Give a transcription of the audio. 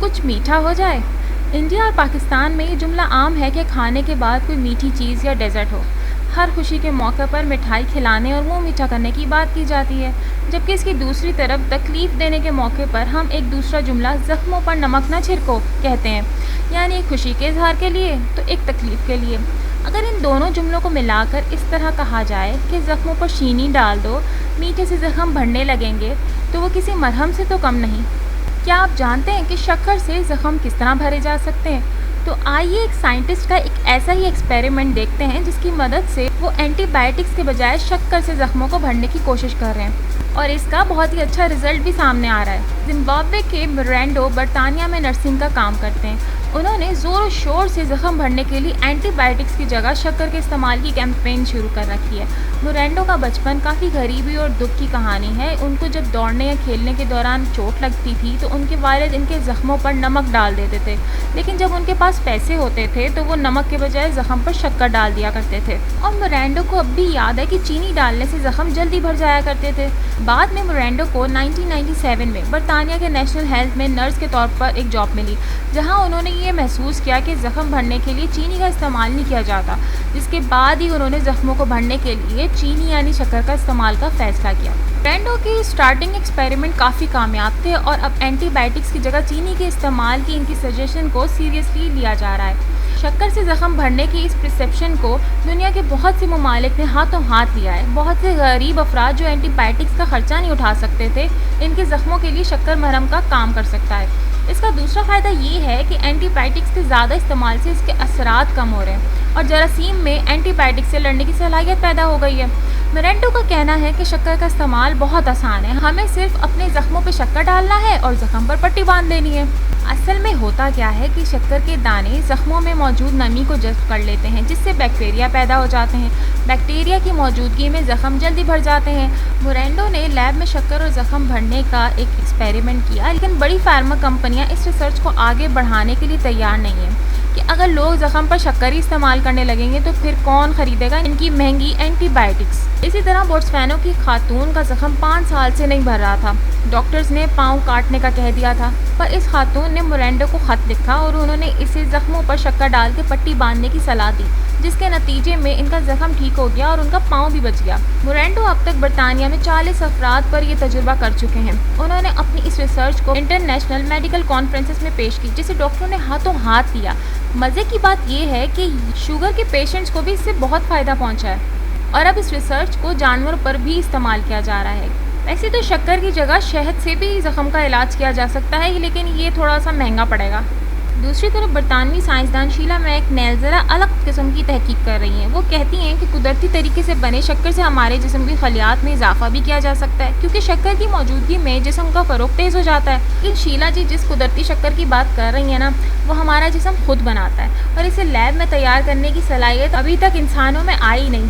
کچھ میٹھا ہو جائے۔ انڈیا اور پاکستان میں یہ جملہ عام ہے کہ کھانے کے بعد کوئی میٹھی چیز یا ڈیزرٹ ہو۔ ہر خوشی کے موقع پر مٹھائی کھلانے اور منہ میٹھا کرنے کی بات کی جاتی ہے، جبکہ اس کی دوسری طرف تکلیف دینے کے موقع پر ہم ایک دوسرا جملہ زخموں پر نمک نہ چھڑکو کہتے ہیں، یعنی ایک خوشی کے اظہار کے لیے تو ایک تکلیف کے لیے۔ اگر ان دونوں جملوں کو ملا کر اس طرح کہا جائے کہ زخموں پر چینی ڈال دو، میٹھے سے زخم بڑھنے لگیں گے، تو وہ کسی مرہم سے تو کم نہیں۔ کیا آپ جانتے ہیں کہ شکر سے زخم کس طرح بھرے جا سکتے ہیں؟ تو آئیے ایک سائنٹسٹ کا ایک ایسا ہی ایکسپیریمنٹ دیکھتے ہیں جس کی مدد سے وہ اینٹی بائیوٹکس کے بجائے شکر سے زخموں کو بھرنے کی کوشش کر رہے ہیں، اور اس کا بہت ہی اچھا رزلٹ بھی سامنے آ رہا ہے۔ زمبابوے کے مرینڈو برطانیہ میں نرسنگ کا کام کرتے ہیں۔ انہوں نے زور و شور سے زخم بھرنے کے لیے اینٹی بائیوٹکس کی جگہ شکر کے استعمال کی کیمپین شروع کر رکھی ہے۔ مرینڈو کا بچپن کافی غریبی اور دکھ کی کہانی ہے۔ ان کو جب دوڑنے یا کھیلنے کے دوران چوٹ لگتی تھی تو ان کے والد ان کے زخموں پر نمک ڈال دیتے تھے، لیکن جب ان کے پاس پیسے ہوتے تھے تو وہ نمک کے بجائے زخم پر شکر ڈال دیا کرتے تھے، اور مرینڈو کو اب بھی یاد ہے کہ چینی ڈالنے سے زخم جلدی بھر جایا کرتے تھے۔ بعد میں مرینڈو کو 1997 میں برطانیہ کے نیشنل ہیلتھ میں نرس کے طور پر ایک جاب ملی، جہاں انہوں نے یہ محسوس کیا کہ زخم بھرنے کے لیے چینی کا استعمال نہیں کیا جاتا، جس کے بعد ہی انہوں نے زخموں کو بھرنے کے لیے چینی یعنی شکر کا استعمال کا فیصلہ کیا۔ مرینڈو کی اسٹارٹنگ ایکسپیریمنٹ کافی کامیاب تھے، اور اب اینٹی بائیوٹکس کی جگہ چینی کے استعمال کی ان کی سجیشن کو سیریسلی لیا جا رہا ہے۔ شکر سے زخم بھرنے کی اس پرسیپشن کو دنیا کے بہت سے ممالک نے ہاتھوں ہاتھ لیا ہے۔ بہت سے غریب افراد جو اینٹی بائیوٹکس کا خرچہ نہیں اٹھا سکتے تھے، ان کے زخموں کے لیے شکر مرہم کا کام کر سکتا ہے۔ اس کا دوسرا فائدہ یہ ہے کہ اینٹی بائیوٹکس کے زیادہ استعمال سے اس کے اثرات کم ہو رہے ہیں، اور جراثیم میں اینٹی بائیوٹکس سے لڑنے کی صلاحیت پیدا ہو گئی ہے۔ مرینڈو کا کہنا ہے کہ شکر کا استعمال بہت آسان ہے، ہمیں صرف اپنے زخموں پہ شکر ڈالنا ہے اور زخم پر پٹی باندھ دینی ہے۔ اصل میں ہوتا کیا ہے کہ شکر کے دانے زخموں میں موجود نمی کو جذب کر لیتے ہیں، جس سے بیکٹیریا پیدا ہو جاتے ہیں۔ بیکٹیریا کی موجودگی میں زخم جلدی بھر جاتے ہیں۔ مرینڈو نے لیب میں شکر اور زخم بھرنے کا ایک ایکسپیریمنٹ کیا، لیکن بڑی فارما کمپنیاں اس ریسرچ کو آگے بڑھانے کے لیے تیار نہیں ہیں کہ اگر لوگ زخم پر شکر ہی استعمال کرنے لگیں گے تو پھر کون خریدے گا ان کی مہنگی اینٹی بائیوٹکس۔ اسی طرح بوٹسوانا کی خاتون کا زخم 5 سال سے نہیں بھر رہا تھا۔ ڈاکٹرز نے پاؤں کاٹنے کا کہہ دیا تھا، پر اس خاتون نے مرینڈو کو خط لکھا اور انہوں نے اسے زخموں پر شکر ڈال کے پٹی باندھنے کی صلاح دی، جس کے نتیجے میں ان کا زخم ٹھیک ہو گیا اور ان کا پاؤں بھی بچ گیا۔ مرینڈو اب تک برطانیہ میں 40 افراد پر یہ تجربہ کر چکے ہیں۔ انہوں نے اپنی اس ریسرچ کو انٹرنیشنل میڈیکل کانفرنسز میں پیش کی، جسے ڈاکٹروں نے ہاتھوں ہاتھ لیا۔ مزے کی بات یہ ہے کہ شوگر کے پیشنٹس کو بھی اس سے بہت فائدہ پہنچا ہے، اور اب اس ریسرچ کو جانوروں پر بھی استعمال کیا جا رہا ہے۔ ویسے تو شکر کی جگہ شہد سے بھی زخم کا علاج کیا جا سکتا ہے، لیکن یہ تھوڑا سا مہنگا پڑے گا۔ دوسری طرف برطانوی سائنسدان شیلا میک نیل ذرا الگ قسم کی تحقیق کر رہی ہیں۔ وہ کہتی ہیں کہ قدرتی طریقے سے بنے شکر سے ہمارے جسم کی خلیات میں اضافہ بھی کیا جا سکتا ہے، کیونکہ شکر کی موجودگی میں جسم کا فروغ تیز ہو جاتا ہے۔ لیکن شیلا جی جس قدرتی شکر کی بات کر رہی ہیں نا، وہ ہمارا جسم خود بناتا ہے، اور اسے لیب میں تیار کرنے کی صلاحیت ابھی تک انسانوں میں آئی نہیں۔